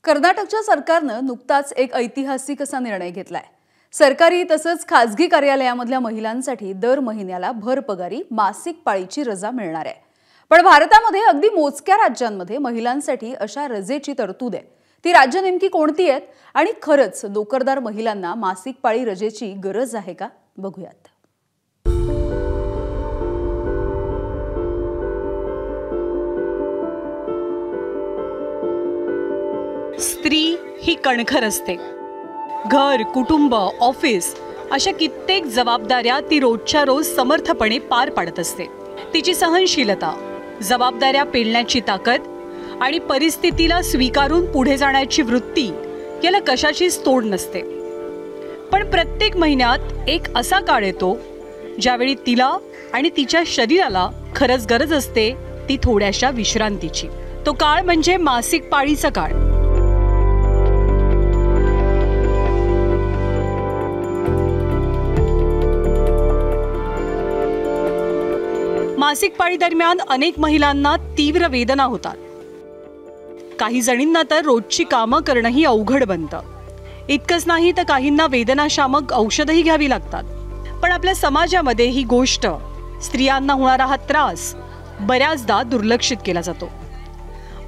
कर्नाटकच्या सरकारनं नुकताच एक ऐतिहासिक असा निर्णय घेतलाय। सरकारी तसंच खासगी कार्यालयामधल्या महिलांसाठी दर महिन्याला भर पगारी मासिक पाळीची रजा मिळणार आहे। पण भारतामध्ये अगदी मोजक्या राज्यांमध्ये महिलांसाठी अशा रजेची तरतूद आहे। ती राज्य नेमकी कोणती आहेत आणि खरंच नोकरदार महिलांना मासिक पाळी रजेची गरज आहे का, बघूयात। स्त्री ही कणखर असते। घर, कुटुंब, ऑफिस अशा कित्येक जबाबदाऱ्या ती रोजच्या रोज समर्थपणे पार पाडत असते। तिची सहनशीलता, जबाबदाऱ्या पेलण्याची ताकद आणि परिस्थितीला स्वीकारून पुढे जाण्याची वृत्ती याला कशाचीच तोड नसते। पण प्रत्येक महिन्यात एक असा काळ येतो ज्यावेळी तिला आणि तिच्या शरीराला खरंच गरज असते ती थोड्याशा विश्रांतीची। तो काळ म्हणजे मासिक पाळीचा काळ। मासिक पाळी दरम्यान अनेक महिलांना तीव्र वेदना होतात। काही जणींना तर रोजची कामं करणंही अवघड बनतं। इतकंच नाही तर काहींना वेदनाशामक औषधही घ्यावी लागतात। पण आपल्या समाजामध्ये ही गोष्ट, स्त्रियांना होणारा हा त्रास बऱ्याचदा दुर्लक्षित केला जातो।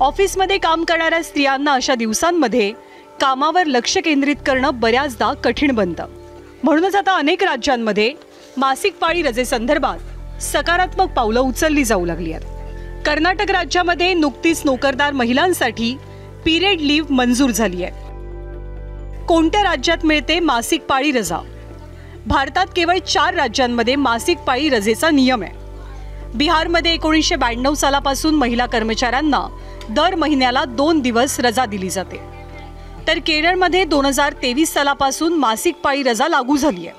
ऑफिसमध्ये काम करणाऱ्या स्त्रियांना अशा दिवसांमध्ये कामावर लक्ष केंद्रित करणं बऱ्याचदा कठीण बनतं। म्हणूनच आता अनेक राज्यांमध्ये मासिक पाळी रजेसंदर्भात सकारात्मक पावलं उचलली जाऊ लागली आहेत। कर्नाटक राज्यामध्ये नुकतीच नोकरदार महिलांसाठी पिरियड लीव्ह मंजूर झाली आहे। कोणत्या राज्यात मिळते मासिक पाळी रजा? भारतात केवळ 4 राज्यांमध्ये मासिक पाळी रजेचा नियम आहे। बिहारमध्ये 1992 सालापासून महिला कर्मचाऱ्यांना दर महिन्याला 2 दिवस रजा दिली जाते। तर केरळमध्ये 2023 सालापासून मासिक पाळी रजा लागू झाली आहे।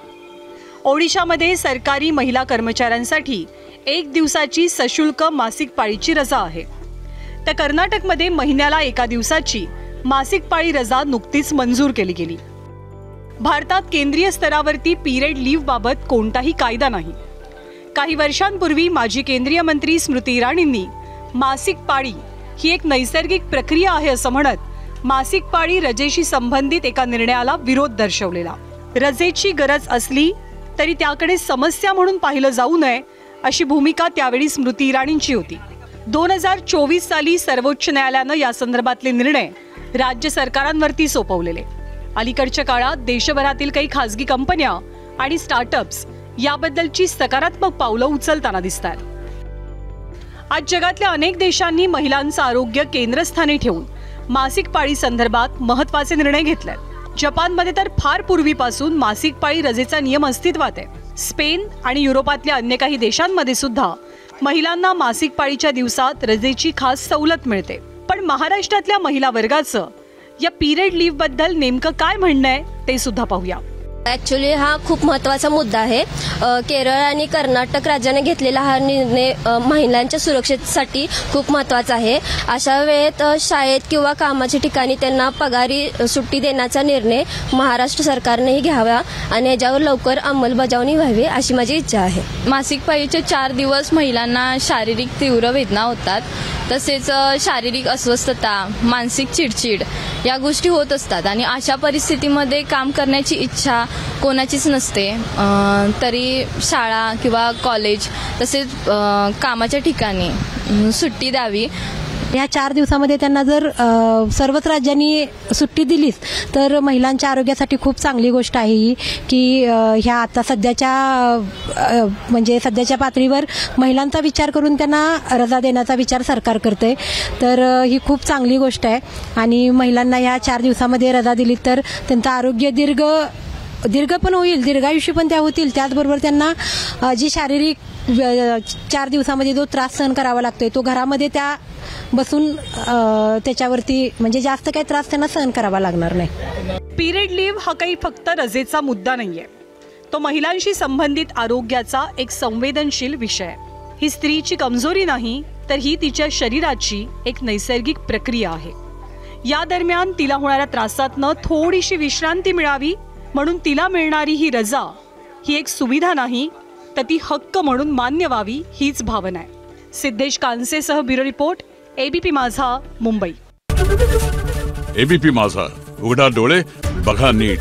ओडिशामध्ये सरकारी महिला कर्मचाऱ्यांसाठी 1 दिवसाची सशुल्क मासिक पाळीची रजा आहे। तर कर्नाटकमध्ये महिन्याला 1 दिवसाची मासिक पाळी रजा नुकतीच मंजूर केली गेली। भारतात केंद्रीय स्तरावरती पिरियड लीव्ह बाबत कोणताही कायदा नाही। काही वर्षांपूर्वी माजी केंद्रीय मंत्री स्मृती इराणींनी मासिक पाळी ही एक नैसर्गिक प्रक्रिया आहे असं म्हणत मासिक पाळी रजेशी संबंधित एका निर्णयाला विरोध दर्शवलेला। रजेची गरज असली तरी त्याकडे समस्या म्हणून पाहिलं जाऊ नये अशी भूमिका त्यावेळी स्मृती इराणींची होती। 2024 साली सर्वोच्च न्यायालयानं या संदर्भातले निर्णय राज्य सरकारांवरती सोपवलेले। अलीकडच्या काळात देशभरातील काही खासगी कंपन्या आणि स्टार्टअप्स याबद्दलची सकारात्मक पावलं उचलताना दिसतात। आज जगातल्या अनेक देशांनी महिलांचं आरोग्य केंद्रस्थानी ठेवून मासिक पाळी संदर्भात महत्त्वाचे निर्णय घेतलेत। जपानमध्ये तर फार पूर्वीपासून मासिक पाळी रजेचा नियम अस्तित्वात आहे। स्पेन आणि युरोपातल्या अन्य काही देशांमध्ये सुद्धा महिलांना मासिक पाळीच्या दिवसात रजेची खास सवलत मिळते। पण महाराष्ट्रातल्या महिला वर्गाचं या पिरियड लीव्ह बद्दल नेमकं काय म्हणणं आहे ते सुद्धा पाहूया। ॲक्च्युली हा खूप महत्त्वाचा मुद्दा आहे। केरळ आणि कर्नाटक राज्याने घेतलेला हा निर्णय महिलांच्या सुरक्षेसाठी खूप महत्त्वाचा आहे। अशा वेळेत शाळेत किंवा कामाच्या ठिकाणी त्यांना पगारी सुट्टी देण्याचा निर्णय महाराष्ट्र सरकारनेही घ्यावा आणि याच्यावर लवकर अंमलबजावणी व्हावी अशी माझी इच्छा आहे। मासिक पाळीचे 4 दिवस महिलांना शारीरिक तीव्र वेदना होतात, तसेच शारीरिक अस्वस्थता, मानसिक चिडचिड या गोष्टी होत असतात आणि अशा परिस्थितीमध्ये काम करण्याची इच्छा कोणाचीच नसते। तरी शाळा किंवा कॉलेज तसेच कामाच्या ठिकाणी सुट्टी द्यावी। या 4 दिवसामध्ये त्यांना जर सर्वच राज्यांनी सुट्टी दिलीच तर महिलांच्या आरोग्यासाठी खूप चांगली गोष्ट आहे ही, की ह्या आता सध्याच्या पातळीवर महिलांचा विचार करून त्यांना रजा देण्याचा विचार सरकार करते। तर ही खूप चांगली गोष्ट आहे आणि महिलांना ह्या 4 दिवसामध्ये रजा दिली तर त्यांचं आरोग्य दीर्घ पण होईल, दीर्घायुष्य पण त्या होतील। त्याचबरोबर त्यांना जी शारीरिक 4 दिवसामध्ये जो त्रास सहन करावा लागतोय तो घरामध्ये त्या बसून त्याच्यावरती म्हणजे जास्त काही त्रास त्यांना सहन करावा लागणार नाही। पिरियड लीव्ह हा काही फक्त रजेचा मुद्दा नाहीये, तो महिलांशी संबंधित आरोग्याचा एक संवेदनशील विषय आहे। ही स्त्रीची कमजोरी नाही तर ही तिच्या शरीराची एक नैसर्गिक प्रक्रिया आहे। या दरम्यान तिला होणाऱ्या त्रासातनं थोडीशी विश्रांती मिळावी म्हणून तिला मिळणारी ही रजा ही एक सुविधा नाही तर ती हक्क म्हणून मान्य व्हावी हीच भावना आहे। सिद्धेश कांसेसह ब्युरो रिपोर्ट, एबीपी माझा, मुंबई। एबीपी माझा, उघडा डोळे बघा नीट.